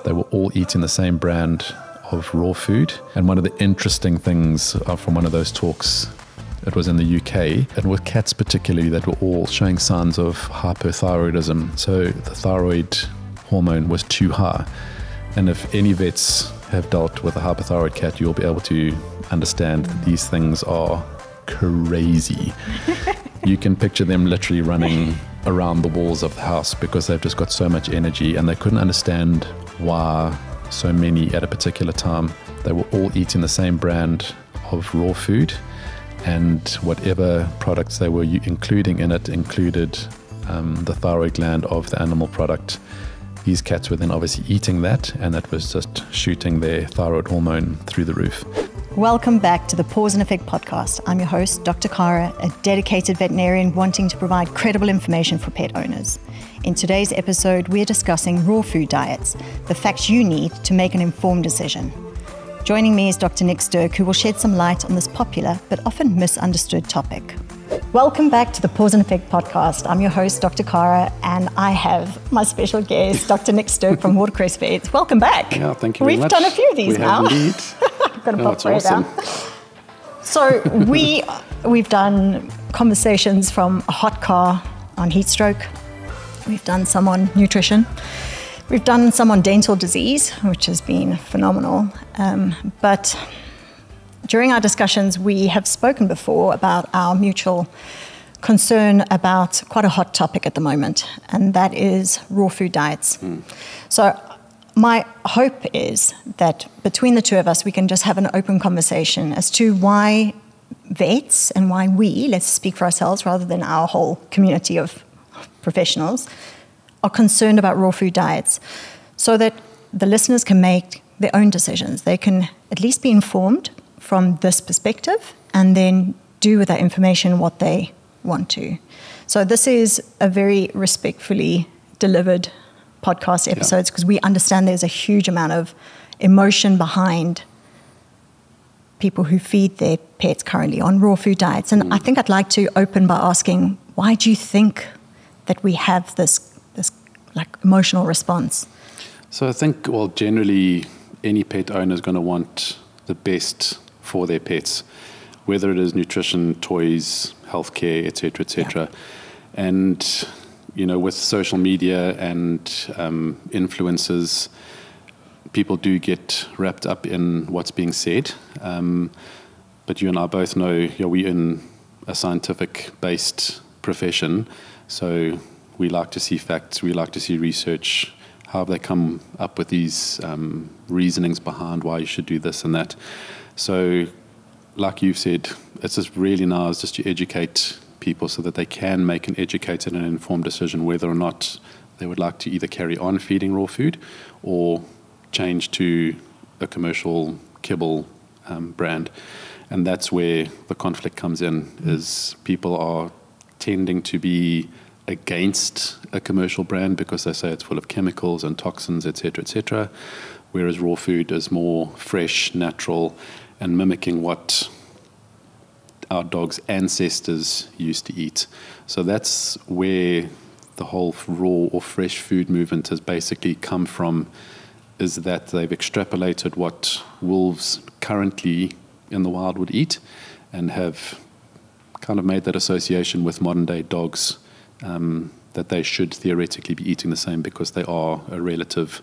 they were all eating the same brand of raw food. And one of the interesting things from one of those talks, it was in the UK, and with cats particularly, that were all showing signs of hypothyroidism. So the thyroid hormone was too high. And if any vets have dealt with a hypothyroid cat, you'll be able to understand that these things are crazy. You can picture them literally running around the walls of the house because they've just got so much energy, and they couldn't understand why so many at a particular time. They were all eating the same brand of raw food, and whatever products they were including in it included the thyroid gland of the animal product. These cats were then obviously eating that, and that was just shooting their thyroid hormone through the roof. Welcome back to the Pause and Effect podcast. I'm your host, Dr. Cara, a dedicated veterinarian wanting to provide credible information for pet owners. In today's episode, we're discussing raw food diets, the facts you need to make an informed decision. Joining me is Dr. Nick Sturck, who will shed some light on this popular but often misunderstood topic. Welcome back to the Pause and Effect podcast. I'm your host, Dr. Cara, and I have my special guest, Dr. Nick Sturck from Watercress Vets. Welcome back. Yeah, thank you very much. We've done a few of these now. Indeed. I've got a pop That's awesome. down. So we've done conversations from a hot car on heat stroke. We've done some on nutrition. We've done some on dental disease, which has been phenomenal. But during our discussions, we have spoken before about our mutual concern about quite a hot topic at the moment, and that is raw food diets. So my hope is that between the two of us, we can just have an open conversation as to why vets and why we, let's speak for ourselves rather than our whole community of professionals, are concerned about raw food diets, so that the listeners can make their own decisions. They can at least be informed from this perspective and then do with that information what they want to. So this is a very respectfully delivered podcast episodes because we understand there's a huge amount of emotion behind people who feed their pets currently on raw food diets. And I think I'd like to open by asking, why do you think that we have this like emotional response? So I think, well, generally any pet owner is going to want the best for their pets, whether it is nutrition, toys, healthcare, etc., etc. And you know, with social media and influencers, people do get wrapped up in what's being said. But you and I both know, we're in a scientific-based profession, so we like to see facts, we like to see research, how have they come up with these reasonings behind why you should do this and that. So, like you've said, it's just really nice just to educate people so that they can make an educated and informed decision whether or not they would like to either carry on feeding raw food or change to a commercial kibble brand. And that's where the conflict comes in, is people are tending to be against a commercial brand because they say it's full of chemicals and toxins, etc., whereas raw food is more fresh, natural, and mimicking what our dog's ancestors used to eat. So that's where the whole raw or fresh food movement has basically come from, is that they've extrapolated what wolves currently in the wild would eat and have kind of made that association with modern day dogs, that they should theoretically be eating the same because they are a relative,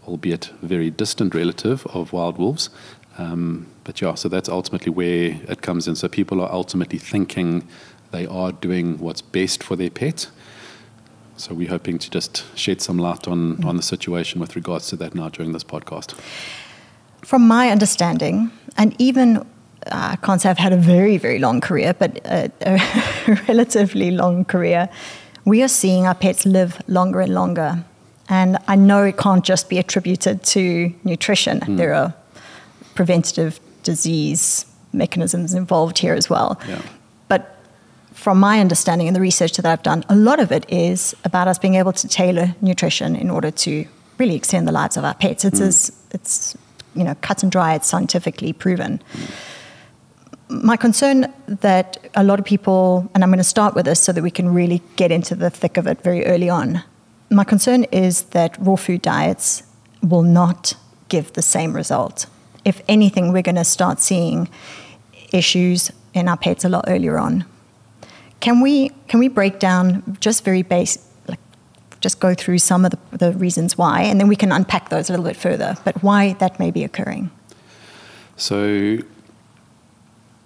albeit very distant relative, of wild wolves. But so that's ultimately where it comes in. So people are ultimately thinking they are doing what's best for their pet. So we're hoping to just shed some light on the situation with regards to that now during this podcast. From my understanding, and even I can't say I've had a very, very long career, but a relatively long career, we are seeing our pets live longer and longer. And I know it can't just be attributed to nutrition. There are preventative disease mechanisms involved here as well. Yeah. But from my understanding and the research that I've done, a lot of it is about us being able to tailor nutrition in order to really extend the lives of our pets. It's cut and dry, it's scientifically proven. My concern that a lot of people, and I'm going to start with this so that we can really get into the thick of it very early on. My concern is that raw food diets will not give the same result. If anything, we're going to start seeing issues in our pets a lot earlier on. Can we break down just very basic, like just go through some of the reasons why, and then we can unpack those a little bit further, but why that may be occurring? So,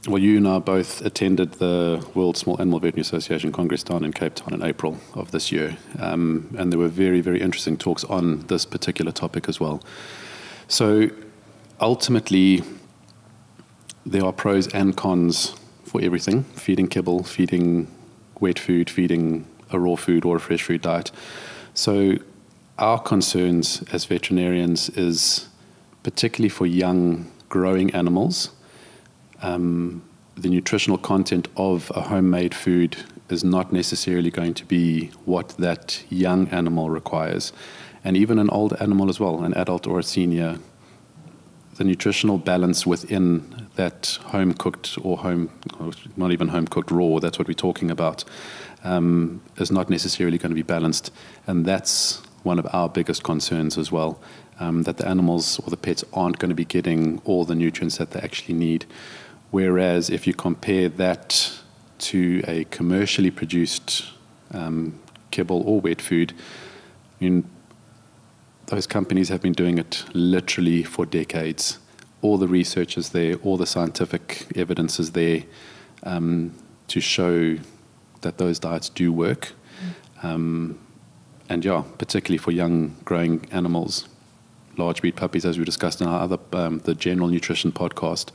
well, you and I both attended the World Small Animal Veterinary Association Congress down in Cape Town in April of this year, and there were very, very interesting talks on this particular topic as well. So, ultimately, there are pros and cons for everything: feeding kibble, feeding wet food, feeding a raw food or a fresh food diet. So our concerns as veterinarians is particularly for young growing animals. The nutritional content of a homemade food is not necessarily going to be what that young animal requires. And even an old animal as well, an adult or a senior, the nutritional balance within that home-cooked or not even home-cooked raw, that's what we're talking about, is not necessarily going to be balanced. And that's one of our biggest concerns as well, that the animals or the pets aren't going to be getting all the nutrients that they actually need. Whereas if you compare that to a commercially produced kibble or wet food, I mean, those companies have been doing it literally for decades. All the research is there, all the scientific evidence is there to show that those diets do work. And yeah, particularly for young growing animals, large breed puppies, as we discussed in our other, the General Nutrition podcast,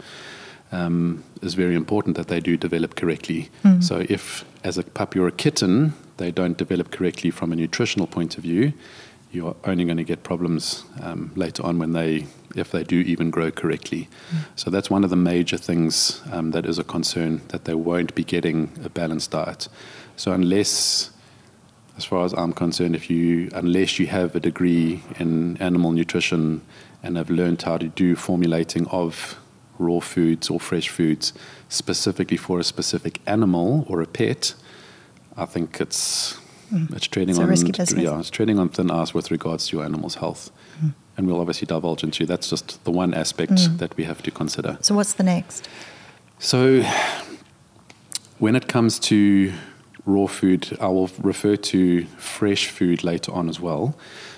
is very important that they do develop correctly. So if, as a puppy or a kitten, they don't develop correctly from a nutritional point of view, you're only going to get problems later on if they do even grow correctly. So that's one of the major things that is a concern, that they won't be getting a balanced diet. So unless, as far as I'm concerned, unless you have a degree in animal nutrition and have learned how to do formulating of raw foods or fresh foods specifically for a specific animal or a pet, I think it's treading on risky business. Yeah, it's treading on thin ice with regards to your animal's health. And we'll obviously divulge into that's just the one aspect that we have to consider. So what's the next? So when it comes to raw food, I will refer to fresh food later on as well.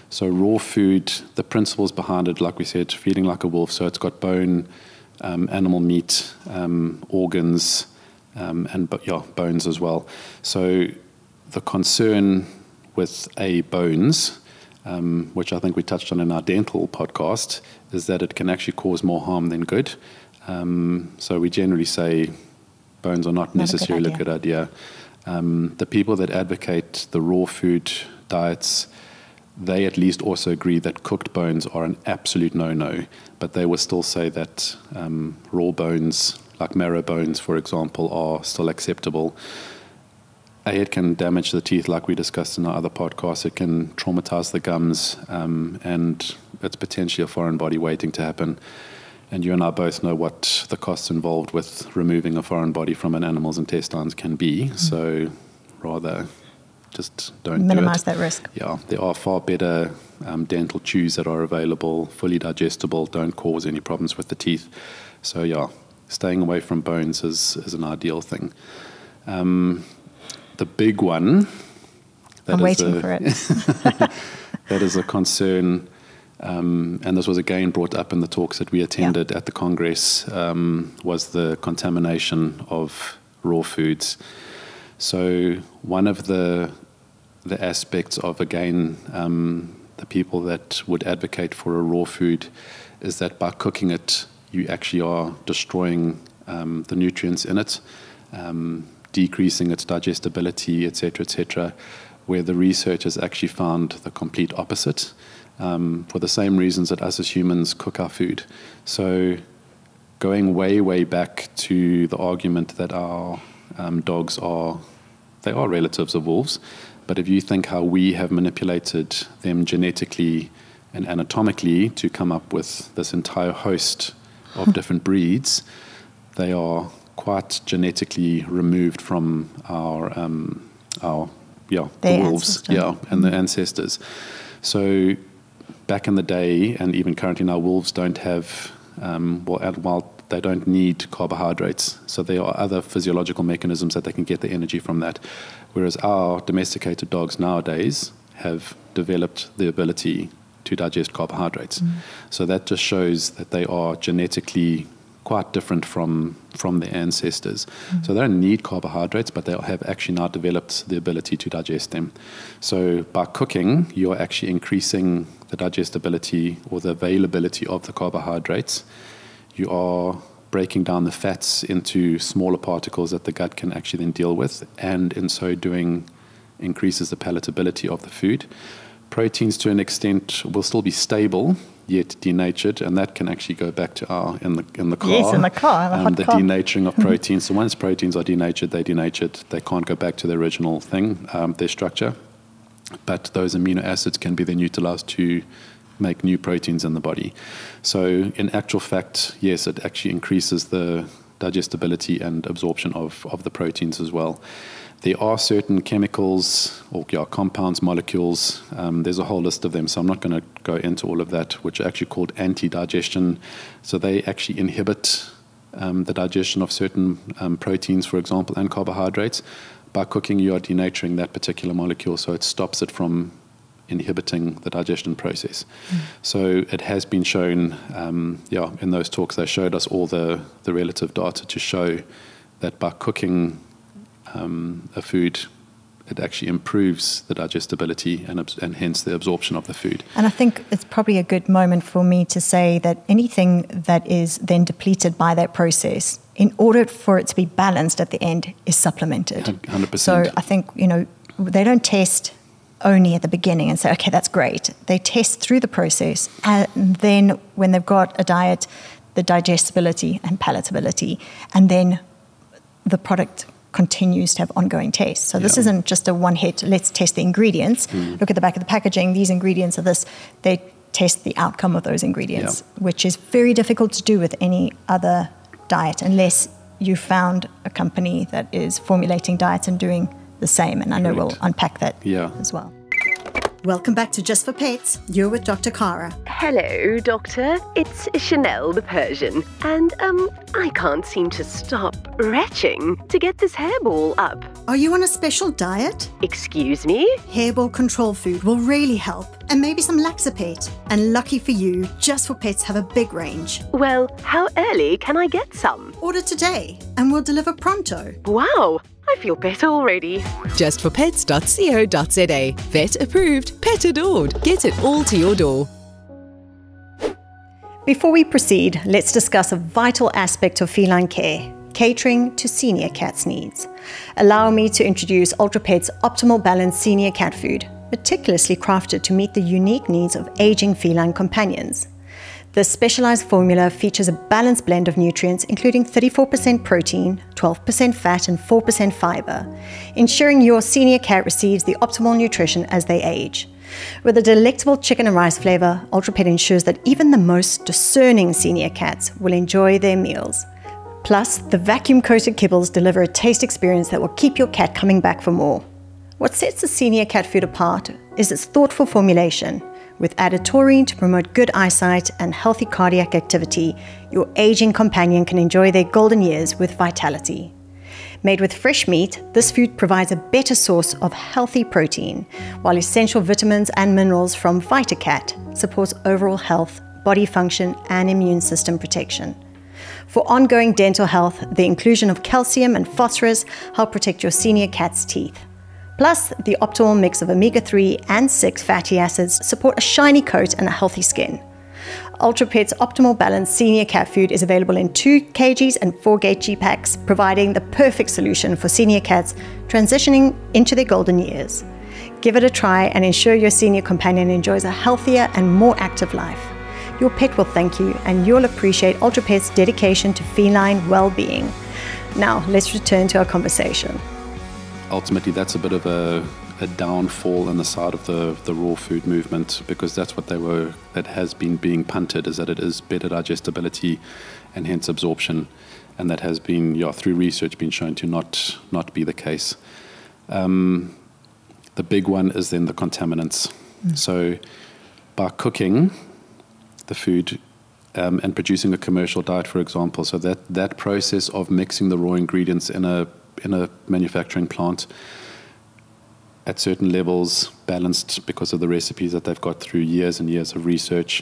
So raw food, the principles behind it, like we said, feeding like a wolf. So it's got bone, animal meat, organs, and bones as well. So the concern with bones, which I think we touched on in our dental podcast, is that it can actually cause more harm than good. So we generally say bones are not necessarily a good idea. The people that advocate the raw food diets, they at least also agree that cooked bones are an absolute no-no, but they will still say that raw bones, like marrow bones, for example, are still acceptable. It can damage the teeth, like we discussed in our other podcasts. It can traumatize the gums, and it's potentially a foreign body waiting to happen. And you and I both know what the costs involved with removing a foreign body from an animal's intestines can be. So rather just don't minimize that risk. Yeah, there are far better dental chews that are available, fully digestible, don't cause any problems with the teeth. So yeah, staying away from bones is an ideal thing. The big one, I'm waiting for it. that is a concern, and this was again brought up in the talks that we attended at the Congress, was the contamination of raw foods. So one of the aspects of, again, the people that would advocate for a raw food is that by cooking it, you actually are destroying the nutrients in it, decreasing its digestibility, etc., where the research has actually found the complete opposite, for the same reasons that us as humans cook our food. So going way, way back to the argument that our dogs are relatives of wolves, but if you think how we have manipulated them genetically and anatomically to come up with this entire host of different breeds, they are quite genetically removed from the wolves, and the ancestors. So back in the day, and even currently now, wolves don't have, while they don't need carbohydrates. So there are other physiological mechanisms that they can get the energy from that. Whereas our domesticated dogs nowadays have developed the ability to digest carbohydrates. So that just shows that they are genetically quite different from their ancestors. So they don't need carbohydrates, but they have actually now developed the ability to digest them. So by cooking, you're actually increasing the digestibility or the availability of the carbohydrates. You are breaking down the fats into smaller particles that the gut can actually then deal with, and in so doing increases the palatability of the food. Proteins to an extent will still be stable, yet denatured, and that can actually go back to our in the car. Yes, in the car, the denaturing of proteins. So once proteins are denatured, they're denatured. They can't go back to the original thing, their structure. But those amino acids can be then utilized to make new proteins in the body. So in actual fact, yes, it actually increases the digestibility and absorption of the proteins as well. There are certain chemicals or compounds, molecules, there's a whole list of them, so I'm not going to go into all of that, which are actually called anti-digestion. So they actually inhibit the digestion of certain proteins, for example, and carbohydrates. By cooking, you are denaturing that particular molecule, so it stops it from inhibiting the digestion process. So it has been shown, in those talks, they showed us all the relative data to show that by cooking a food, it actually improves the digestibility and hence the absorption of the food. And I think it's probably a good moment for me to say that anything that is then depleted by that process, in order for it to be balanced at the end, is supplemented. 100%. So I think, they don't test only at the beginning and say, okay, that's great. They test through the process, and then when they've got a diet, the digestibility and palatability, and then the product continues to have ongoing tests. So this isn't just a one-hit, let's test the ingredients. Look at the back of the packaging, these ingredients are this. They test the outcome of those ingredients, which is very difficult to do with any other diet unless you found a company that is formulating diets and doing the same. And I know we'll unpack that as well. Welcome back to Just for Pets. You're with Dr. Cara. Hello, Doctor. It's Chanel the Persian. And, I can't seem to stop retching to get this hairball up. Are you on a special diet? Excuse me? Hairball control food will really help. And maybe some Laxapet. And lucky for you, Just for Pets have a big range. Well, how early can I get some? Order today and we'll deliver pronto. Wow, I feel better already. Justforpets.co.za. Vet approved, pet adored. Get it all to your door. Before we proceed, let's discuss a vital aspect of feline care, catering to senior cats' needs. Allow me to introduce UltraPet's Optimal Balance Senior Cat Food, meticulously crafted to meet the unique needs of aging feline companions. This specialized formula features a balanced blend of nutrients, including 34% protein, 12% fat, and 4% fiber, ensuring your senior cat receives the optimal nutrition as they age. With a delectable chicken and rice flavor, UltraPet ensures that even the most discerning senior cats will enjoy their meals. Plus, the vacuum-coated kibbles deliver a taste experience that will keep your cat coming back for more. What sets the senior cat food apart is its thoughtful formulation. With added taurine to promote good eyesight and healthy cardiac activity, your aging companion can enjoy their golden years with vitality. Made with fresh meat, this food provides a better source of healthy protein, while essential vitamins and minerals from VitaCat supports overall health, body function, and immune system protection. For ongoing dental health, the inclusion of calcium and phosphorus help protect your senior cat's teeth. Plus, the optimal mix of omega-3 and 6 fatty acids support a shiny coat and a healthy skin. UltraPet's Optimal Balance Senior Cat Food is available in 2 kgs and 4 kg packs, providing the perfect solution for senior cats transitioning into their golden years. Give it a try and ensure your senior companion enjoys a healthier and more active life. Your pet will thank you, and you'll appreciate UltraPet's dedication to feline well-being. Now, let's return to our conversation. Ultimately, that's a bit of a downfall in the side of the raw food movement, because that's what that has been being punted, is that it is better digestibility and hence absorption, and that has been through research been shown to not be the case. The big one is then the contaminants. So by cooking the food and producing a commercial diet, for example, so that process of mixing the raw ingredients in a manufacturing plant at certain levels, balanced because of the recipes that they've got through years and years of research,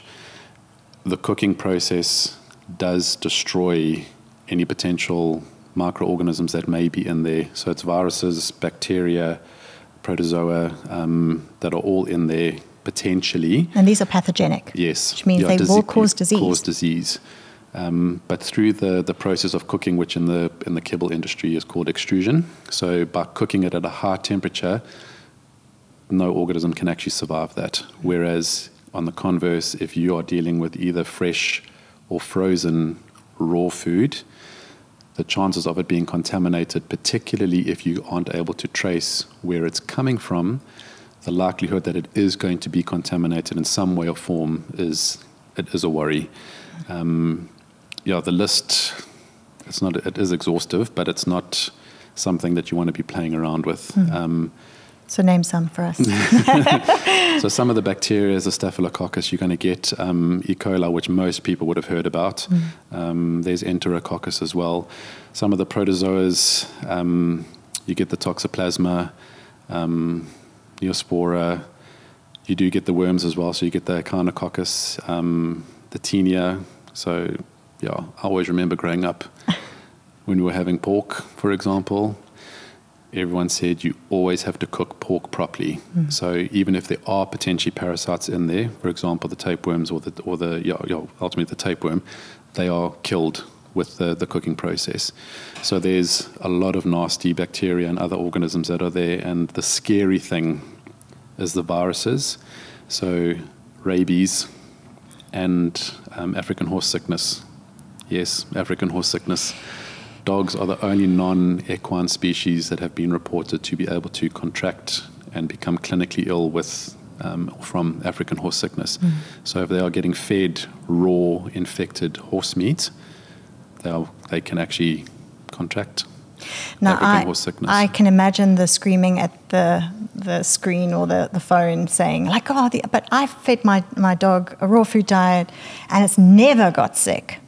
the cooking process does destroy any potential microorganisms that may be in there. So it's viruses, bacteria, protozoa that are all in there potentially. And these are pathogenic. Yes. Which means they will cause disease. Cause disease. But through the process of cooking, which in the kibble industry is called extrusion, so by cooking it at a high temperature, no organism can actually survive that. Whereas on the converse, if you are dealing with either fresh or frozen raw food, the chances of it being contaminated, particularly if you aren't able to trace where it's coming from, the likelihood that it is going to be contaminated in some way or form is a worry. The list, it is exhaustive, but it's not something that you want to be playing around with. So name some for us. So some of the bacteria, the Staphylococcus, you're going to get E. coli, which most people would have heard about. There's Enterococcus as well. Some of the protozoas, you get the Toxoplasma, Neospora. You do get the worms as well, so you get the Echinococcus, the Taenia. So, I always remember growing up when we were having pork, for example. Everyone said you always have to cook pork properly. So even if there are potentially parasites in there, for example, the tapeworms or ultimately the tapeworm, they are killed with the cooking process. So there's a lot of nasty bacteria and other organisms that are there. And the scary thing is the viruses. So rabies and African horse sickness. Yes, African horse sickness. Dogs are the only non-equine species that have been reported to be able to contract and become clinically ill with from African horse sickness. So if they are getting fed raw infected horse meat, they can actually contract African horse sickness. I can imagine the screaming at the screen or the phone saying, like, but I fed my dog a raw food diet and it's never got sick.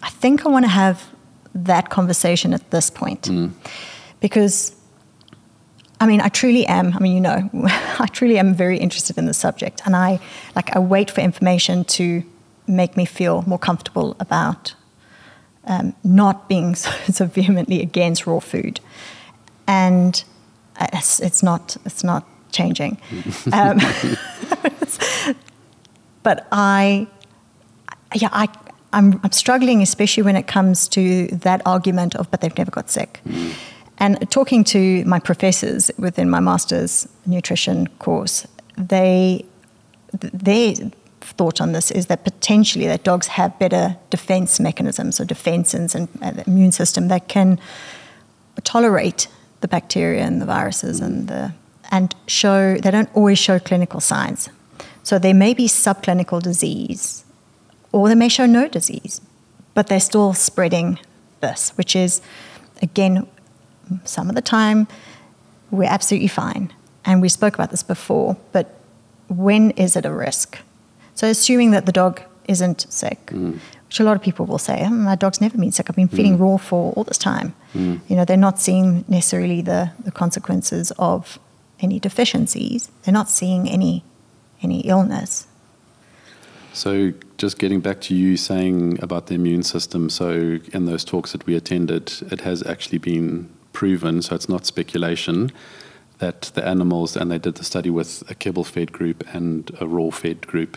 I think I want to have that conversation at this point, because I truly am. I truly am very interested in the subject, and I wait for information to make me feel more comfortable about not being so vehemently against raw food, and it's not changing. But I'm struggling, especially when it comes to that argument of, but they've never got sick. And talking to my professors within my master's nutrition course, their thought on this is that potentially that dogs have better defense mechanisms or defenses and the immune system that can tolerate the bacteria and the viruses and show, they don't always show clinical signs. So there may be subclinical disease, or they may show no disease, but they're still spreading this, which is, again, some of the time we're absolutely fine. And we spoke about this before, but when is it a risk? So assuming that the dog isn't sick, which a lot of people will say, my dog's never been sick, I've been feeding raw for all this time. They're not seeing necessarily the consequences of any deficiencies. They're not seeing any illness. So just getting back to you saying about the immune system, so in those talks that we attended, it has actually been proven, so it's not speculation, that the animals, and they did the study with a kibble-fed group and a raw-fed group,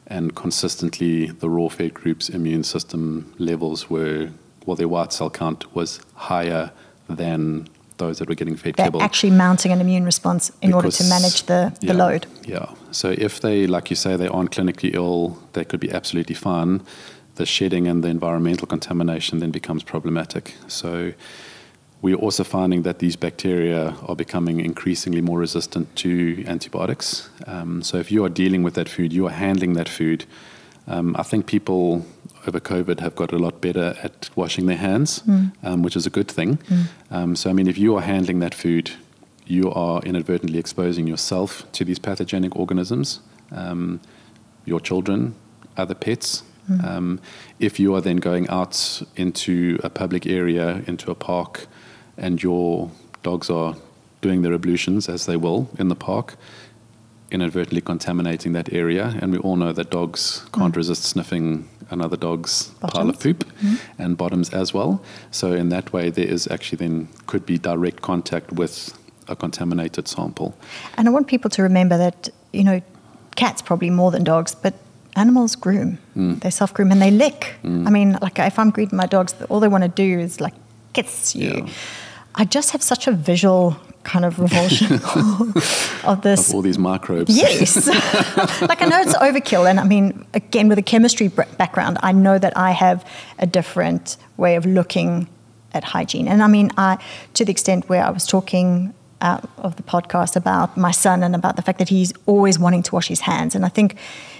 and consistently the raw-fed group's immune system levels were, their white cell count was higher than those that were getting fed kibble. They're actually mounting an immune response in order to manage the load. Yeah. So if they, like you say, they aren't clinically ill, they could be absolutely fine. The shedding and the environmental contamination then becomes problematic. So we're also finding that these bacteria are becoming increasingly more resistant to antibiotics. So if you are dealing with that food, you are handling that food. I think people over COVID have got a lot better at washing their hands, which is a good thing. So, if you are handling that food, you are inadvertently exposing yourself to these pathogenic organisms. your children, other pets. If you are then going out into a public area, into a park, and your dogs are doing their ablutions, as they will in the park, inadvertently contaminating that area, and we all know that dogs can't resist sniffing another dog's pile of poop, and bottoms as well. So in that way, there is actually then could be direct contact with a contaminated sample. And I want people to remember that, cats probably more than dogs, but animals groom. They self-groom and they lick. I mean, like if I'm greeting my dogs, all they want to do is like kiss you. Yeah. I just have such a visual kind of revulsion of this. Of all these microbes. Yes. Like I know it's overkill. And I mean, again, with a chemistry background, I know that I have a different way of looking at hygiene. And I mean, to the extent where I was talking out of the podcast about my son and about the fact that he's always wanting to wash his hands. And I think,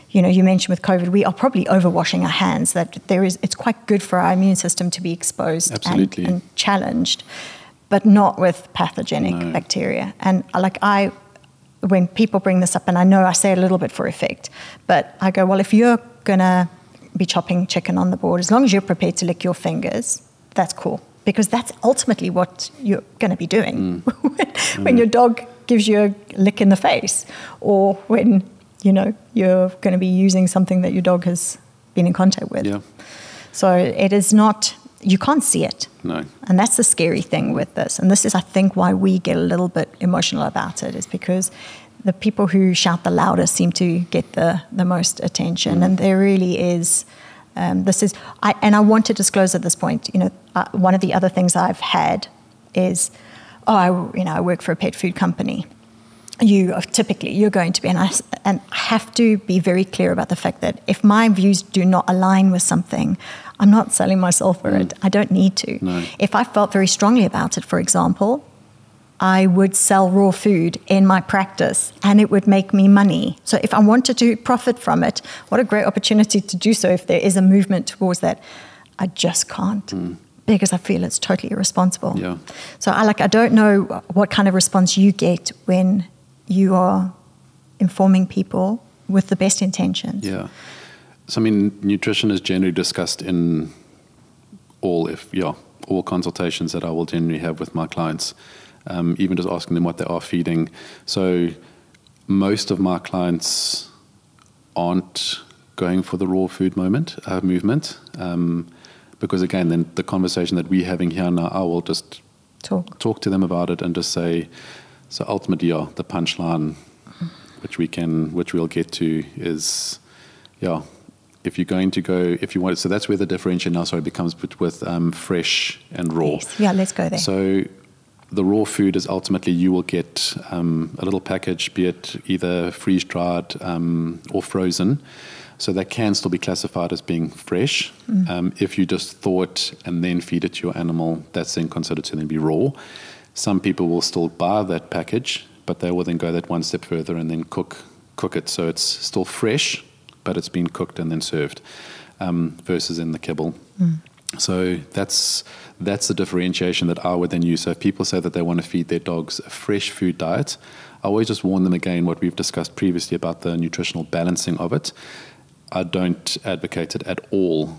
you mentioned with COVID, we are probably overwashing our hands, that it's quite good for our immune system to be exposed and challenged, but not with pathogenic bacteria. And when people bring this up, and I know I say it a little bit for effect, but I go, well, if you're going to be chopping chicken on the board, as long as you're prepared to lick your fingers, that's cool. Because that's ultimately what you're going to be doing when your dog gives you a lick in the face, or when, you're going to be using something that your dog has been in contact with. Yeah. So it is not, you can't see it. No. And that's the scary thing with this. And this is, I think, why we get a little bit emotional about it, is because the people who shout the loudest seem to get the most attention. And there really is... I want to disclose at this point, one of the other things I've had is, I work for a pet food company. You're going to be, and I have to be very clear about the fact that if my views do not align with something, I'm not selling myself for it. I don't need to. No. If I felt very strongly about it, for example, I would sell raw food in my practice and it would make me money. So if I wanted to profit from it, what a great opportunity to do so if there is a movement towards that. I just can't because I feel it's totally irresponsible. Yeah. So I don't know what kind of response you get when you are informing people with the best intentions. Yeah. So, I mean, nutrition is generally discussed in all consultations that I will generally have with my clients. Even just asking them what they are feeding. So most of my clients aren't going for the raw food movement, because again, then the conversation that we're having here now, I will just talk to them about it and just say, so ultimately, the punchline, which we'll get to is, if you're going to go, if you want, so that's where the differentiation now becomes with fresh and raw. Yes. Yeah, let's go there. So the raw food is ultimately you will get a little package, be it either freeze-dried or frozen. So that can still be classified as being fresh. If you just thaw it and then feed it to your animal, that's then considered to then be raw. Some people will still buy that package, but they will then go that one step further and then cook it. So it's still fresh, but it's been cooked and then served, versus in the kibble. So that's the differentiation that I would then use. So if people say that they want to feed their dogs a fresh food diet, I always just warn them again what we've discussed previously about the nutritional balancing of it. I don't advocate it at all,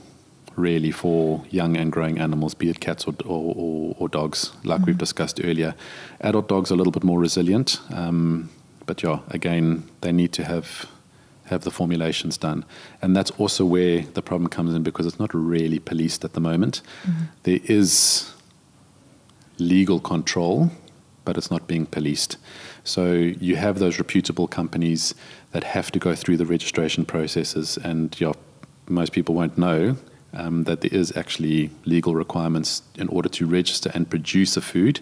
really, for young and growing animals, be it cats or dogs, like we've discussed earlier. Adult dogs are a little bit more resilient, but again, they need to have the formulations done. And that's also where the problem comes in, because it's not really policed at the moment. There is legal control, but it's not being policed. So you have those reputable companies that have to go through the registration processes, and most people won't know that there is actually legal requirements in order to register and produce a food,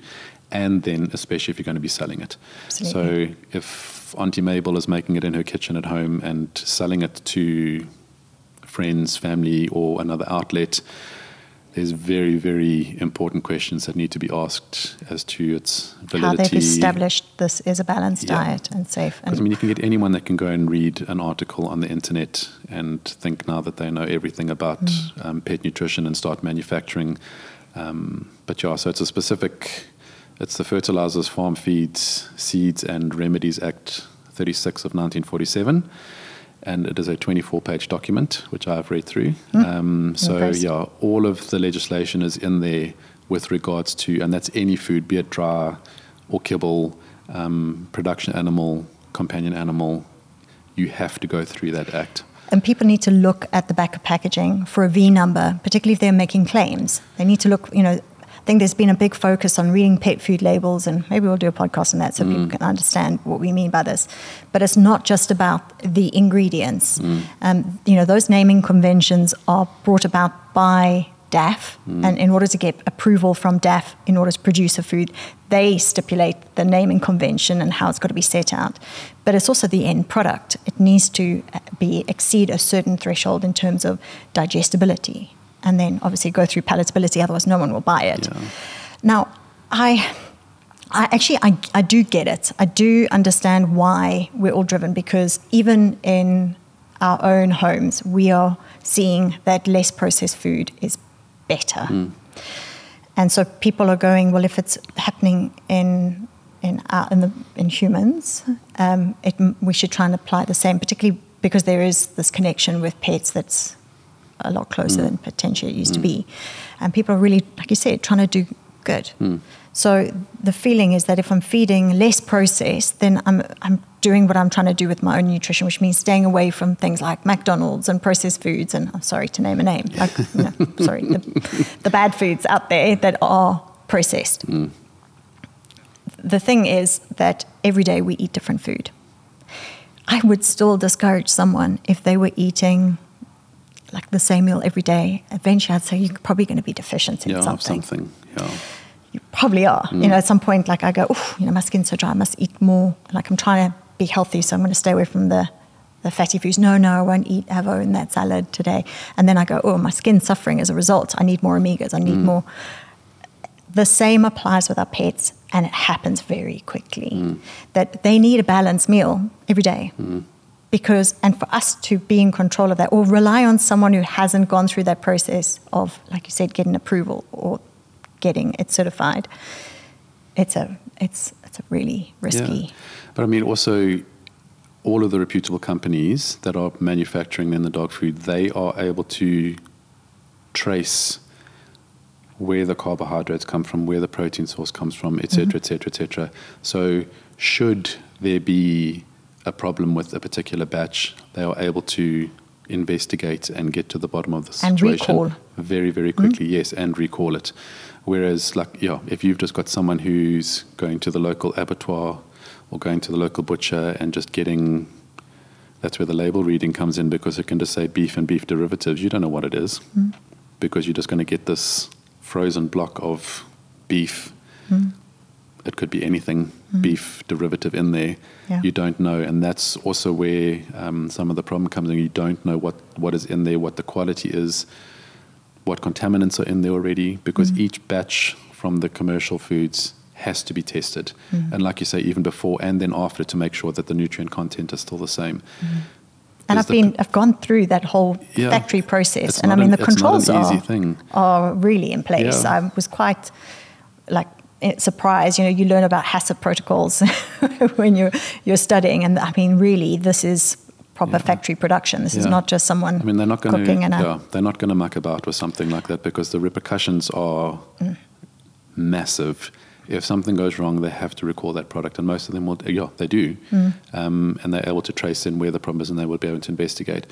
and then especially if you're going to be selling it. Absolutely. So if Auntie Mabel is making it in her kitchen at home and selling it to friends, family, or another outlet, there's very, very important questions that need to be asked as to its validity. How they've established this is a balanced diet and safe. Because you can get anyone that can go and read an article on the internet and think now that they know everything about pet nutrition and start manufacturing. So it's the Fertilizers, Farm Feeds, Seeds and Remedies Act 36 of 1947. and it is a 24-page document, which I've read through. So, Impressed. yeah, all of the legislation is in there with regards to, and that's any food, be it dry or kibble, production animal, companion animal, you have to go through that act. And people need to look at the back of packaging for a V number, particularly if they're making claims. They need to look, I think there's been a big focus on reading pet food labels, and maybe we'll do a podcast on that so people can understand what we mean by this. But it's not just about the ingredients. Those naming conventions are brought about by DAF, and in order to get approval from DAF in order to produce a food, they stipulate the naming convention and how it's got to be set out. But it's also the end product. It needs to exceed a certain threshold in terms of digestibility, and then obviously go through palatability, otherwise no one will buy it. Yeah. Now, I do get it. I do understand why we're all driven, because even in our own homes, we are seeing that less processed food is better. And so people are going, well, if it's happening in humans, we should try and apply the same, particularly because there is this connection with pets that's a lot closer than potentially it used to be. And people are really, like you said, trying to do good. So the feeling is that if I'm feeding less processed, then I'm doing what I'm trying to do with my own nutrition, which means staying away from things like McDonald's and processed foods, and I'm sorry to name a name, the bad foods out there that are processed. The thing is that every day we eat different food. I would still discourage someone if they were eating like the same meal every day. Eventually I'd say you're probably going to be deficient in something. You probably are. At some point, like I go, my skin's so dry, I must eat more. Like I'm trying to be healthy, so I'm going to stay away from the fatty foods. No, I won't eat avo in that salad today. And then I go, my skin's suffering as a result. I need more omegas. I need more. The same applies with our pets, and it happens very quickly. That they need a balanced meal every day. And for us to be in control of that, or rely on someone who hasn't gone through that process of, like you said, getting approval or getting it certified, it's a really risky. Yeah. But I mean, also, all of the reputable companies that are manufacturing in the dog food, they are able to trace where the carbohydrates come from, where the protein source comes from, et cetera, et cetera, et cetera. So should there be a problem with a particular batch, they are able to investigate and get to the bottom of the situation. And recall. Very, very quickly, yes, and recall it. Whereas, if you've just got someone who's going to the local abattoir or going to the local butcher and just getting, that's where the label reading comes in, because it can just say beef and beef derivatives. You don't know what it is, because you're just going to get this frozen block of beef. It could be anything, beef derivative in there. Yeah. You don't know, and that's also where some of the problem comes in. You don't know what is in there, what the quality is, what contaminants are in there already, because each batch from the commercial foods has to be tested. And like you say, even before and then after, to make sure that the nutrient content is still the same. And I've gone through that whole factory process, and I mean the controls are really in place. Yeah. I was quite surprised. You learn about HACCP protocols when you're studying, and I mean really this is proper factory production. This is not just someone they're not going cooking they're not going to muck about with something like that, because the repercussions are massive. If something goes wrong, they have to recall that product, and most of them will. They do, and they're able to trace in where the problem is, and they will be able to investigate.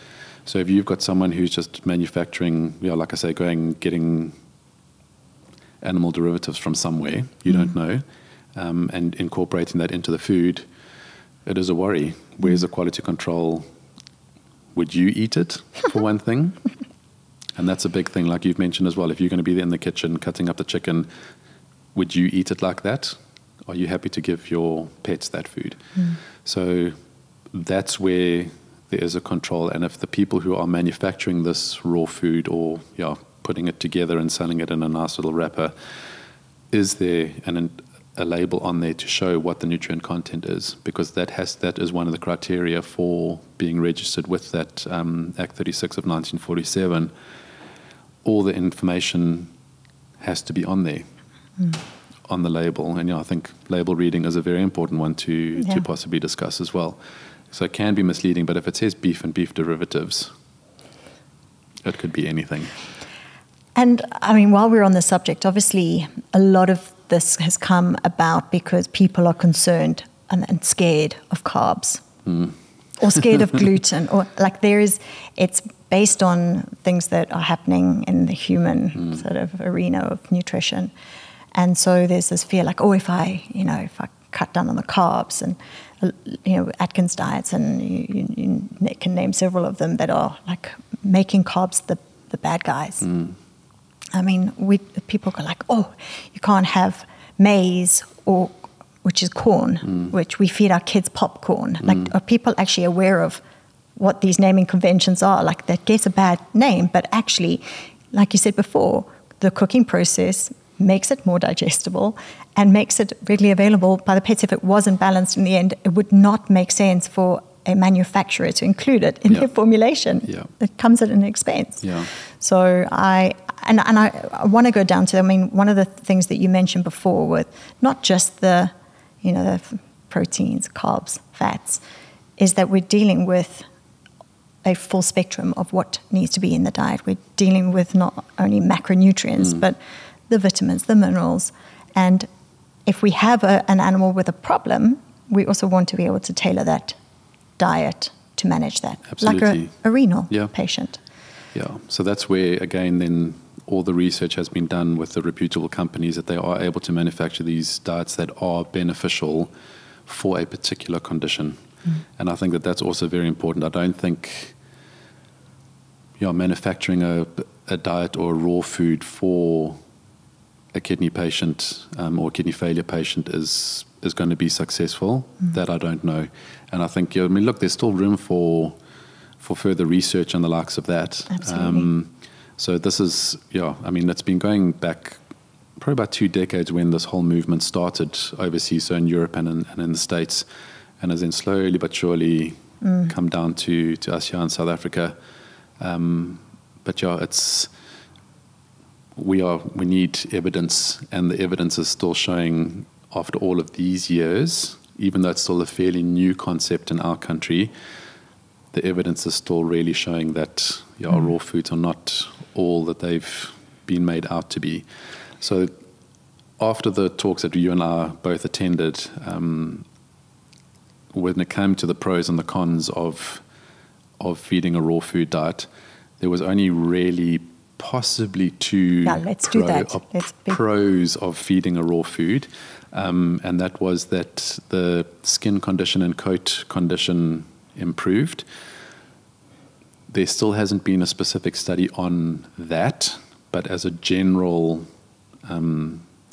So if you've got someone who's just manufacturing, like I say, getting animal derivatives from somewhere you don't know, and incorporating that into the food, it is a worry. Where's the quality control? Would you eat it, for one thing? And that's a big thing, like you've mentioned as well. If you're going to be there in the kitchen cutting up the chicken, would you eat it like that? Are you happy to give your pets that food? So that's where there is a control. And if the people who are manufacturing this raw food, or putting it together and selling it in a nice little wrapper, is there a label on there to show what the nutrient content is? Because that is one of the criteria for being registered with that Act 36 of 1947. All the information has to be on there, on the label. And I think label reading is a very important one to possibly discuss as well. So it can be misleading, but if it says beef and beef derivatives, it could be anything. And I mean, while we're on the subject, obviously a lot of this has come about because people are concerned and scared of carbs or scared of gluten, or like it's based on things that are happening in the human sort of arena of nutrition. And so there's this fear like, oh, if I cut down on the carbs and, Atkins diets, and you can name several of them that are like making carbs the bad guys. I mean, people go like, oh, you can't have maize which is corn, which we feed our kids popcorn. Like, are people actually aware of what these naming conventions are? Like, that gets a bad name, but actually, like you said before, the cooking process makes it more digestible and makes it readily available by the pets. If it wasn't balanced in the end, it would not make sense for a manufacturer to include it in their formulation. Yeah. It comes at an expense. Yeah. So I want to go down to, I mean, one of the things that you mentioned before with not just the proteins, carbs, fats, is that we're dealing with a full spectrum of what needs to be in the diet. We're dealing with not only macronutrients, but the vitamins, the minerals. And if we have an animal with a problem, we also want to be able to tailor that diet to manage that. Absolutely. Like a renal patient. Yeah, so that's where, again, then all the research has been done with the reputable companies that they are able to manufacture these diets that are beneficial for a particular condition. And I think that that's also very important. I don't think manufacturing a diet or raw food for a kidney patient or kidney failure patient is going to be successful. That I don't know. And I think, look, there's still room for further research and the likes of that. Absolutely. So this is, it's been going back probably about 2 decades when this whole movement started overseas, so in Europe and in the States, and has then slowly but surely come down to us here in South Africa. But we need evidence, and the evidence is still showing after all of these years, even though it's still a fairly new concept in our country, the evidence is still really showing that raw foods are not all that they've been made out to be. So after the talks that you and I both attended, when it came to the pros and the cons of feeding a raw food diet, there was only really possibly 2 pros of feeding a raw food, and that was that the skin condition and coat condition improved. There still hasn't been a specific study on that, but as a general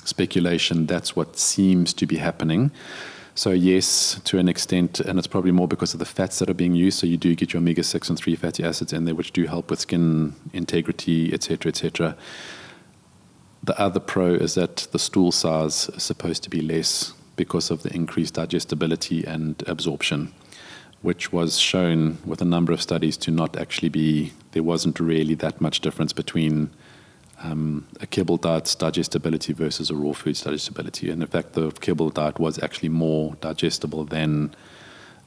speculation, that's what seems to be happening. So yes, to an extent, and it's probably more because of the fats that are being used. So you do get your omega-6 and 3 fatty acids in there, which do help with skin integrity, etc., etc. The other pro is that the stool size is supposed to be less because of the increased digestibility and absorption, which was shown with a number of studies to not actually be, there wasn't really that much difference between a kibble diet's digestibility versus a raw food's digestibility. And in fact, the kibble diet was actually more digestible than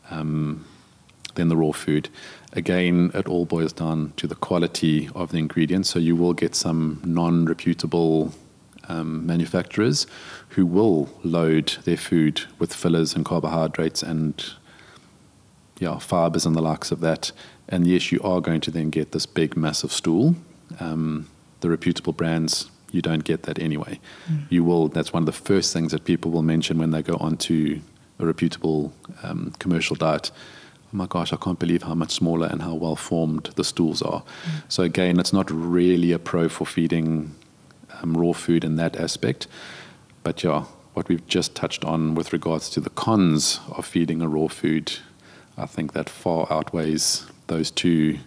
the raw food. Again, it all boils down to the quality of the ingredients. So you will get some non-reputable manufacturers who will load their food with fillers and carbohydrates and fibers and the likes of that. And yes, you are going to then get this big, massive stool. The reputable brands, you don't get that anyway. You will. That's one of the first things that people will mention when they go onto a reputable commercial diet. Oh my gosh, I can't believe how much smaller and how well formed the stools are. So again, it's not really a pro for feeding raw food in that aspect. But what we've just touched on with regards to the cons of feeding a raw food, I think that far outweighs those 2.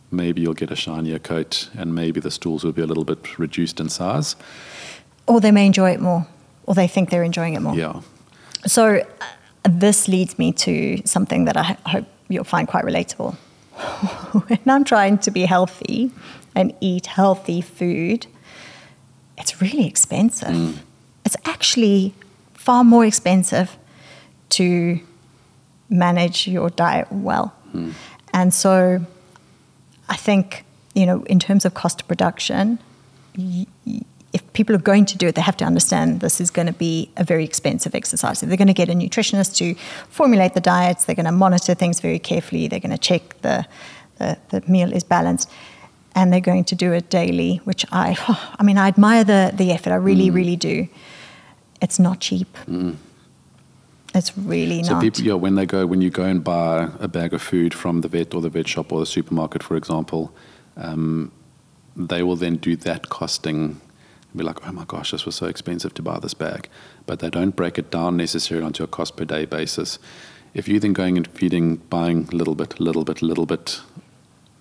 Maybe you'll get a shinier coat, and maybe the stools will be a little bit reduced in size. Or they may enjoy it more, or they think they're enjoying it more. Yeah. So this leads me to something that I hope you'll find quite relatable. When I'm trying to be healthy and eat healthy food, it's really expensive. It's actually far more expensive to manage your diet well. And so I think, in terms of cost of production, if people are going to do it, they have to understand this is going to be a very expensive exercise. If they're going to get a nutritionist to formulate the diets, they're going to monitor things very carefully, they're going to check the meal is balanced, and they're going to do it daily, which I admire the effort. I really, really do. It's not cheap. It's really not. So people, when you go and buy a bag of food from the vet or the vet shop or the supermarket, for example, they will then do that costing and be like, oh my gosh, this was so expensive to buy this bag. But they don't break it down necessarily onto a cost per day basis. If you're then going and buying a little bit,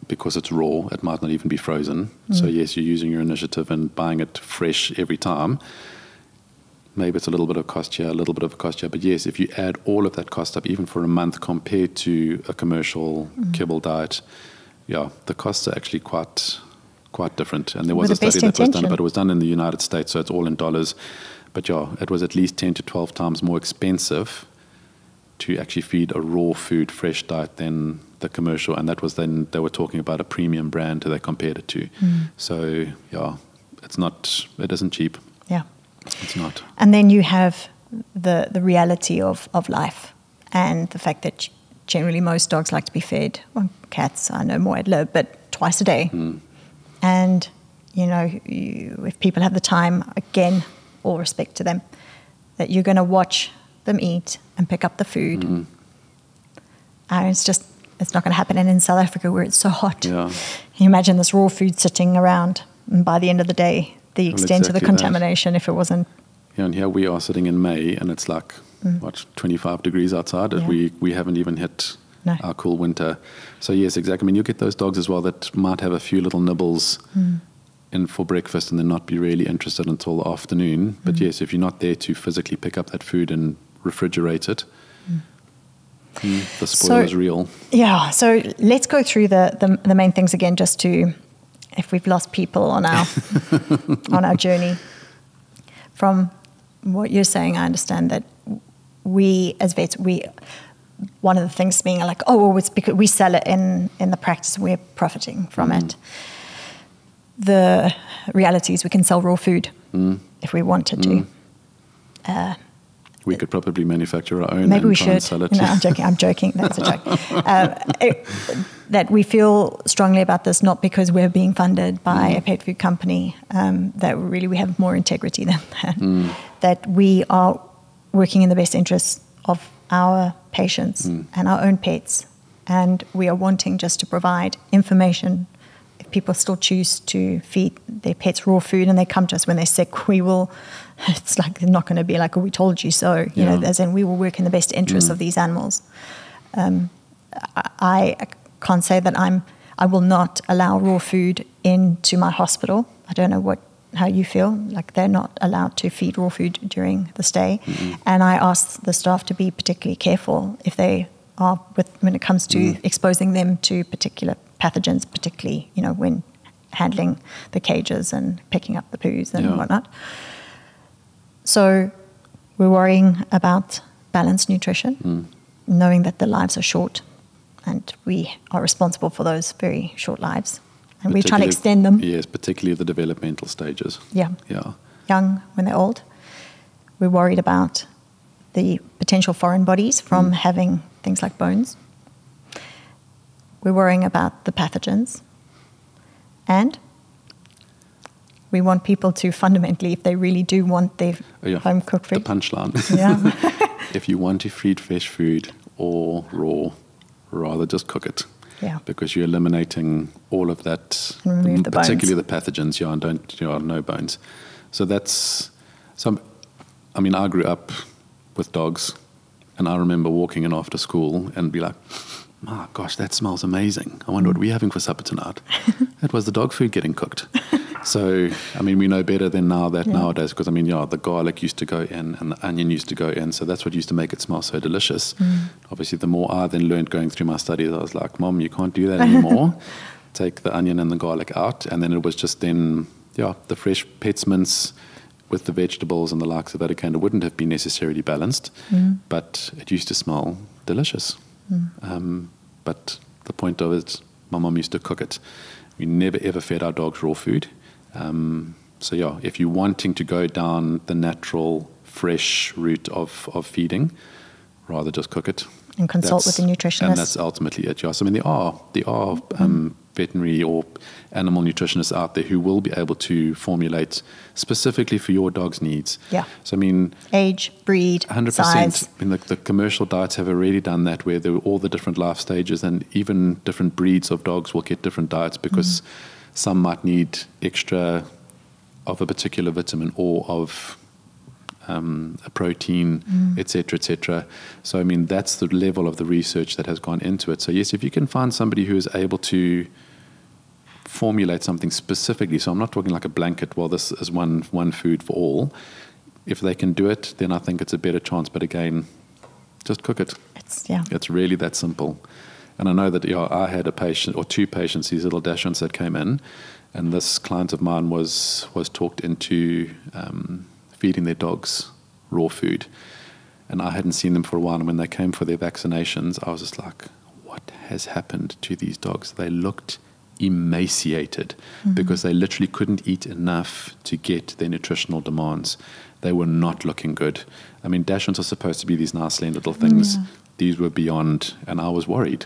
because it's raw, it might not even be frozen. So yes, you're using your initiative and buying it fresh every time. Maybe it's a little bit of cost here, a little bit of cost here. But yes, if you add all of that cost up, even for a month compared to a commercial kibble diet, the costs are actually quite different. And there was a study that was done, but it was done in the United States, so it's all in dollars. But it was at least 10 to 12 times more expensive to actually feed a raw food, fresh diet than the commercial. And that was then, they were talking about a premium brand they compared it to. So, it isn't cheap. Yeah. It's not. And then you have the reality of life and the fact that generally most dogs like to be fed, well, cats, I know more ad lib, but twice a day. And, if people have the time, again, all respect to them, that you're going to watch them eat and pick up the food. And it's not going to happen. And in South Africa where it's so hot, you imagine this raw food sitting around, and by the end of the day, the extent of the contamination, if it wasn't. And here we are sitting in May, and it's like, 25 degrees outside. We haven't even hit our cool winter. So yes, exactly. I mean, you get those dogs as well that might have a few little nibbles in for breakfast and then not be really interested until the afternoon. But yes, if you're not there to physically pick up that food and refrigerate it, the spoil is real. Yeah, so let's go through the main things again, just to, if we've lost people on our on our journey. From what you're saying, I understand that we as vets, one of the things being like, it's because we sell it in the practice, we're profiting from it. The reality is we can sell raw food if we wanted to. We could probably manufacture our own. Maybe we should. Sell it. No, I'm joking. That's a joke. That we feel strongly about this, not because we're being funded by a pet food company, that really we have more integrity than that. That we are working in the best interests of our patients and our own pets. And we are wanting just to provide information. If people still choose to feed their pets raw food and they come to us when they're sick, we will, it's like they're not going to be like, we told you so. You know, as in we will work in the best interests of these animals. I can't say that I will not allow raw food into my hospital. I don't know how you feel. Like they're not allowed to feed raw food during the stay. And I ask the staff to be particularly careful if they are when it comes to exposing them to particular pathogens, particularly, when handling the cages and picking up the poos and whatnot. So we're worrying about balanced nutrition, knowing that the lives are short and we are responsible for those very short lives. And we're trying to extend them. Yes, particularly the developmental stages. Yeah. Young when they're old. We're worried about the potential foreign bodies from having things like bones. We're worrying about the pathogens. And we want people to fundamentally, if they really do want their home-cooked food. The punchline. Yeah. If you want to feed fresh food or raw, rather just cook it. Yeah. Because you're eliminating all of that, remove the particularly bones. The pathogens, and no bones. So that's some. I mean, I grew up with dogs, and I remember walking in after school and be like, "My gosh, that smells amazing! I wonder what we're having for supper tonight." It was the dog food getting cooked. So, I mean, we know better than nowadays, because, the garlic used to go in and the onion used to go in, so that's what used to make it smell so delicious. Obviously, the more I then learned going through my studies, I was like, Mom, you can't do that anymore. Take the onion and the garlic out, and then it was just then, the fresh pets mince with the vegetables and the likes of that, it kind of wouldn't have been necessarily balanced, but it used to smell delicious. But the point of it, my mom used to cook it. We never ever fed our dogs raw food. So yeah, if you're wanting to go down the natural, fresh route of feeding, rather just cook it. And consult with the nutritionist. And that's ultimately it, yes. I mean, there are veterinary or animal nutritionists out there who will be able to formulate specifically for your dog's needs. Yeah. So, I mean... age, breed, 100%. size. I mean, the commercial diets have already done that, where there are all the different life stages, and even different breeds of dogs will get different diets because some might need extra of a particular vitamin or of a protein, etc., etc. So, I mean, that's the level of the research that has gone into it. So, yes, if you can find somebody who is able to formulate something specifically, so I'm not talking like a blanket, well, this is one food for all. If they can do it, then I think it's a better chance. But again, just cook it. It's really that simple. And I know that I had a patient or two patients, these little Dachshunds that came in, and this client of mine was talked into feeding their dogs raw food. And I hadn't seen them for a while, and when they came for their vaccinations, I was just like, what has happened to these dogs? They looked emaciated because they literally couldn't eat enough to get their nutritional demands. They were not looking good. I mean, Dachshunds are supposed to be these nice, lean little things. These were beyond, and I was worried.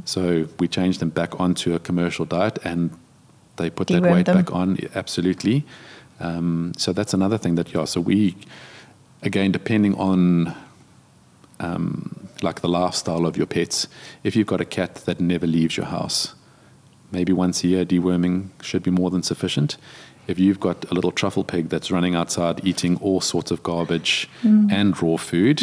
So we changed them back onto a commercial diet, and they put that weight back on, absolutely. So that's another thing that, so we, again, depending on like the lifestyle of your pets, if you've got a cat that never leaves your house, maybe once a year deworming should be more than sufficient. If you've got a little truffle pig that's running outside eating all sorts of garbage and raw food,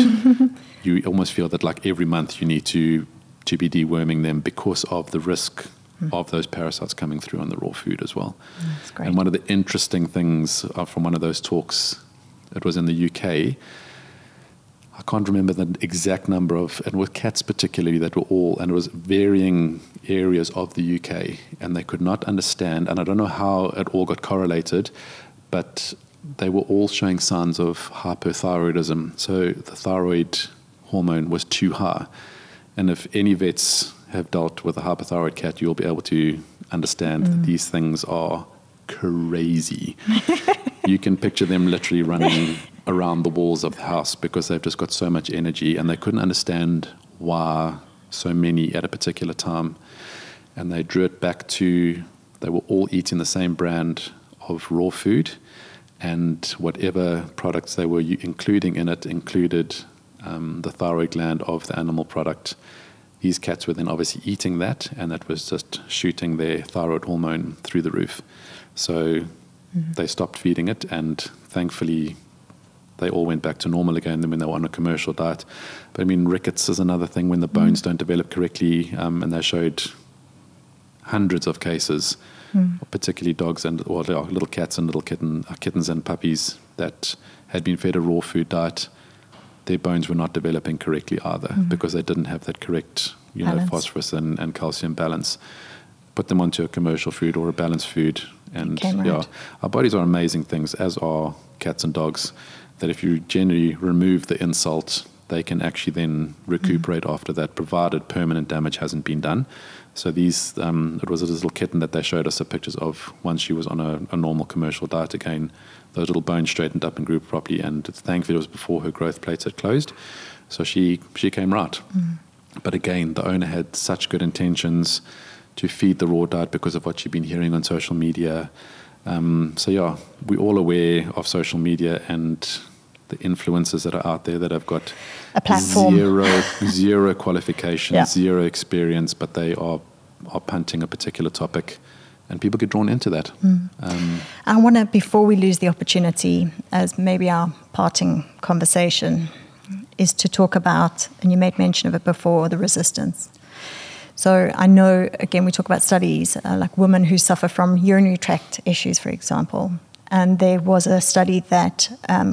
you almost feel that like every month you need to be deworming them because of the risk of those parasites coming through on the raw food as well. That's great. And one of the interesting things from one of those talks, it was in the UK, I can't remember the exact number of, and with cats particularly, that were all, and it was varying areas of the UK, and they could not understand, and I don't know how it all got correlated, but they were all showing signs of hypothyroidism. So the thyroid hormone was too high. And if any vets have dealt with a hypothyroid cat, you'll be able to understand that these things are crazy. You can picture them literally running around the walls of the house because they've just got so much energy, and they couldn't understand why so many at a particular time. And they drew it back to, they were all eating the same brand of raw food, and whatever products they were including in it included the thyroid gland of the animal product. These cats were then obviously eating that, and that was just shooting their thyroid hormone through the roof. So they stopped feeding it, and thankfully they all went back to normal again when they were on a commercial diet. But I mean, rickets is another thing when the bones don't develop correctly, and they showed hundreds of cases, particularly dogs and little cats and little kittens and puppies that had been fed a raw food diet. Their bones were not developing correctly either because they didn't have that correct, phosphorus and calcium balance. Put them onto a commercial food or a balanced food, and our bodies are amazing things, as are cats and dogs, that if you generally remove the insult, they can actually then recuperate after that, provided permanent damage hasn't been done. So these, it was a little kitten that they showed us the pictures of once she was on a normal commercial diet again. Those little bones straightened up and grew properly, and thankfully it was before her growth plates had closed. So she came right. But again, the owner had such good intentions to feed the raw diet because of what she'd been hearing on social media. So we're all aware of social media and the influencers that are out there that have got a platform, zero qualifications, zero experience, but they are punting a particular topic, and people get drawn into that. I want to, before we lose the opportunity, as maybe our parting conversation, is to talk about, and you made mention of it before, the resistance. So I know, again, we talk about studies, like women who suffer from urinary tract issues, for example. And there was a study that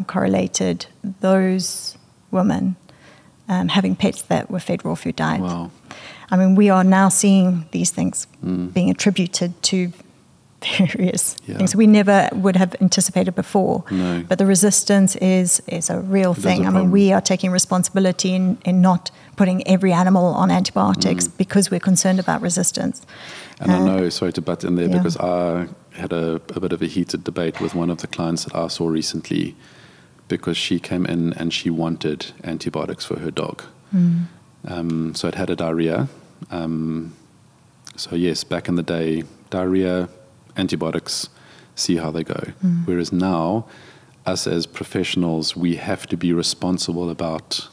correlated those women having pets that were fed raw food diet. Wow. I mean, we are now seeing these things being attributed to various things we never would have anticipated before. No. But the resistance is a real thing. I mean, we are taking responsibility in not putting every animal on antibiotics because we're concerned about resistance. And I know, sorry to butt in there, because I had a bit of a heated debate with one of the clients that I saw recently, because she came in and she wanted antibiotics for her dog. So it had a diarrhea. So yes, back in the day, diarrhea, antibiotics, see how they go. Whereas now, us as professionals, we have to be responsible about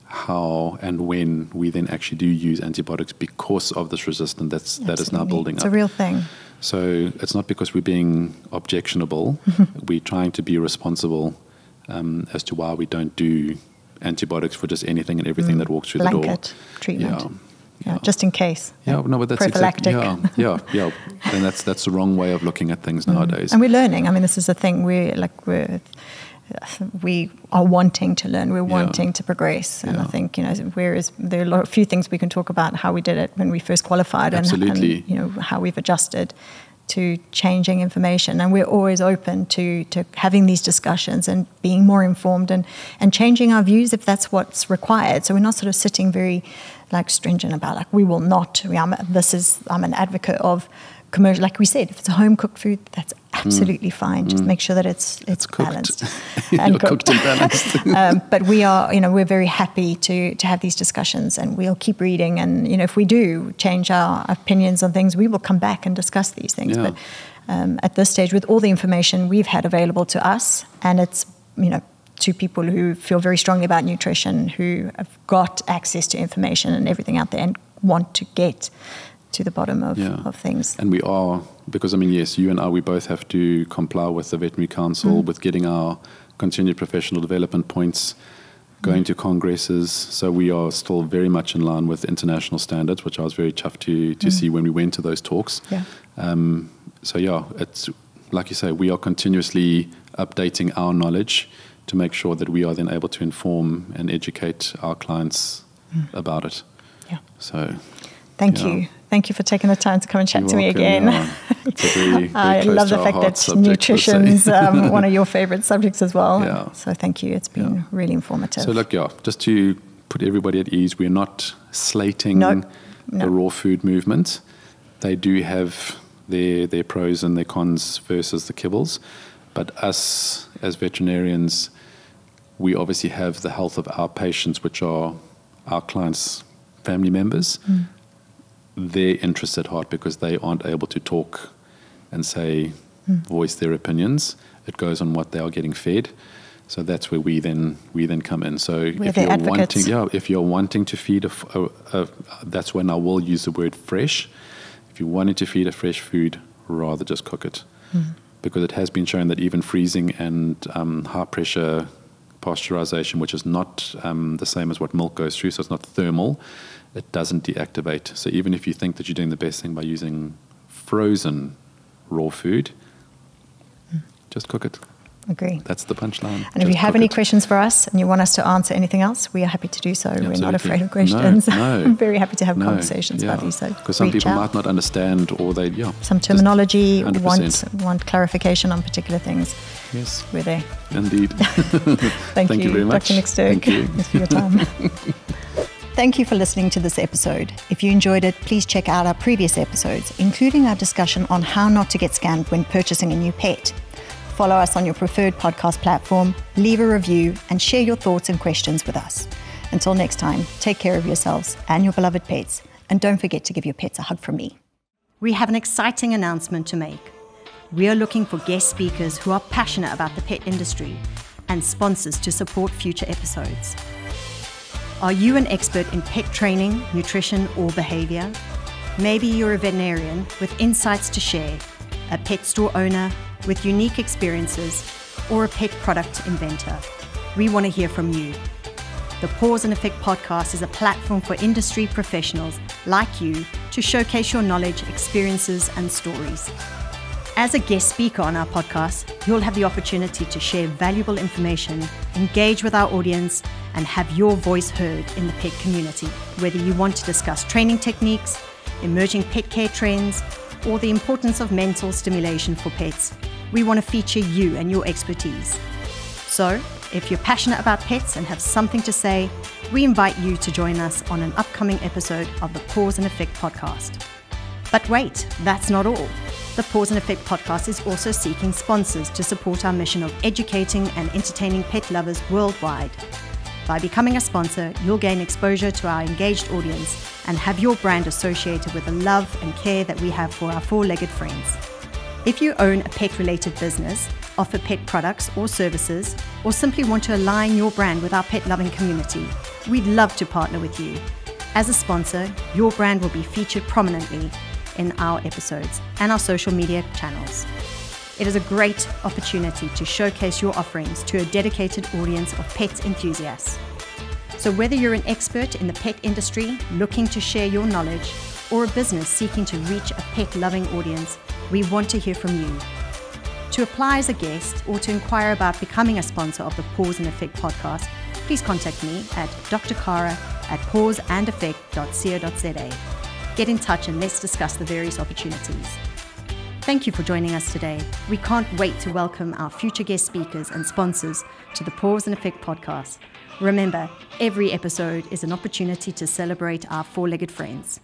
how and when we then actually do use antibiotics because of this resistance that is now building up. It's a real thing. So it's not because we're being objectionable. We're trying to be responsible as to why we don't do antibiotics for just anything and everything that walks through the door. Blanket treatment. Yeah, just in case. Yeah, no, but that's prophylactic. Yeah. And that's the wrong way of looking at things nowadays. And we're learning. I mean, this is the thing. We are wanting to learn. We're wanting to progress. And I think, whereas there are a few things we can talk about how we did it when we first qualified, and how we've adjusted to changing information. And we're always open to having these discussions and being more informed and changing our views if that's what's required. So we're not sort of sitting very stringent about we will not. I'm an advocate of commercial. Like we said, if it's a home cooked food, that's absolutely fine. Just make sure that it's balanced and cooked and balanced. But we are, we're very happy to have these discussions, and we'll keep reading. And if we do change our opinions on things, we will come back and discuss these things. But at this stage, with all the information we've had available to us, and it's to people who feel very strongly about nutrition, who have got access to information and everything out there, and want to get to the bottom of things. And we are, because yes, you and I, we both have to comply with the Veterinary Council with getting our continued professional development points, going to congresses. So we are still very much in line with international standards, which I was very chuffed to see when we went to those talks. It's like you say, we are continuously updating our knowledge to make sure that we are then able to inform and educate our clients about it. So thank you. Thank you for taking the time to come and chat to me again. It's a very, very I love the fact that nutrition's one of your favorite subjects as well. So thank you. It's been really informative. So look, just to put everybody at ease, we're not slating the raw food movement. They do have their pros and their cons versus the kibbles. But us as veterinarians, we obviously have the health of our patients, which are our clients' family members. Their interests at heart, because they aren't able to talk and voice their opinions. It goes on what they are getting fed. So that's where we then come in. So if you're wanting to feed that's when I will use the word fresh. If you're wanting to feed a fresh food, rather just cook it. Because it has been shown that even freezing and high pressure pasteurization, which is not the same as what milk goes through, so it's not thermal, it doesn't deactivate. So even if you think that you're doing the best thing by using frozen raw food, just cook it. Agree. That's the punchline. And if you have any questions for us and you want us to answer anything else, we are happy to do so. Absolutely. We're not afraid of questions. I'm very happy to have conversations about these. So because some people might not understand, or some terminology, want clarification on particular things. Yes. We're there. Indeed. Thank you very much. Dr. Nick Sturck. Thank you. Thanks for your time. Thank you for listening to this episode. If you enjoyed it, please check out our previous episodes, including our discussion on how not to get scammed when purchasing a new pet. Follow us on your preferred podcast platform, leave a review, and share your thoughts and questions with us. Until next time, take care of yourselves and your beloved pets, and don't forget to give your pets a hug from me. We have an exciting announcement to make. We are looking for guest speakers who are passionate about the pet industry and sponsors to support future episodes. Are you an expert in pet training, nutrition, or behavior? Maybe you're a veterinarian with insights to share, a pet store owner with unique experiences, or a pet product inventor. We want to hear from you. The Pause and Effect podcast is a platform for industry professionals like you to showcase your knowledge, experiences, and stories. As a guest speaker on our podcast, you'll have the opportunity to share valuable information, engage with our audience, and have your voice heard in the pet community. Whether you want to discuss training techniques, emerging pet care trends, or the importance of mental stimulation for pets, we want to feature you and your expertise. So, if you're passionate about pets and have something to say, we invite you to join us on an upcoming episode of the Pause and Effect podcast. But wait, that's not all. The Pause and Effect podcast is also seeking sponsors to support our mission of educating and entertaining pet lovers worldwide. By becoming a sponsor, you'll gain exposure to our engaged audience and have your brand associated with the love and care that we have for our four-legged friends. If you own a pet-related business, offer pet products or services, or simply want to align your brand with our pet-loving community, we'd love to partner with you. As a sponsor, your brand will be featured prominently in our episodes and our social media channels. It is a great opportunity to showcase your offerings to a dedicated audience of pet enthusiasts. So whether you're an expert in the pet industry looking to share your knowledge, or a business seeking to reach a pet-loving audience, we want to hear from you. To apply as a guest or to inquire about becoming a sponsor of the Pause and Effect podcast, please contact me at drkara@pauseandeffect.co.za. Get in touch and let's discuss the various opportunities. Thank you for joining us today. We can't wait to welcome our future guest speakers and sponsors to the Pause and Effect podcast. Remember, every episode is an opportunity to celebrate our four-legged friends.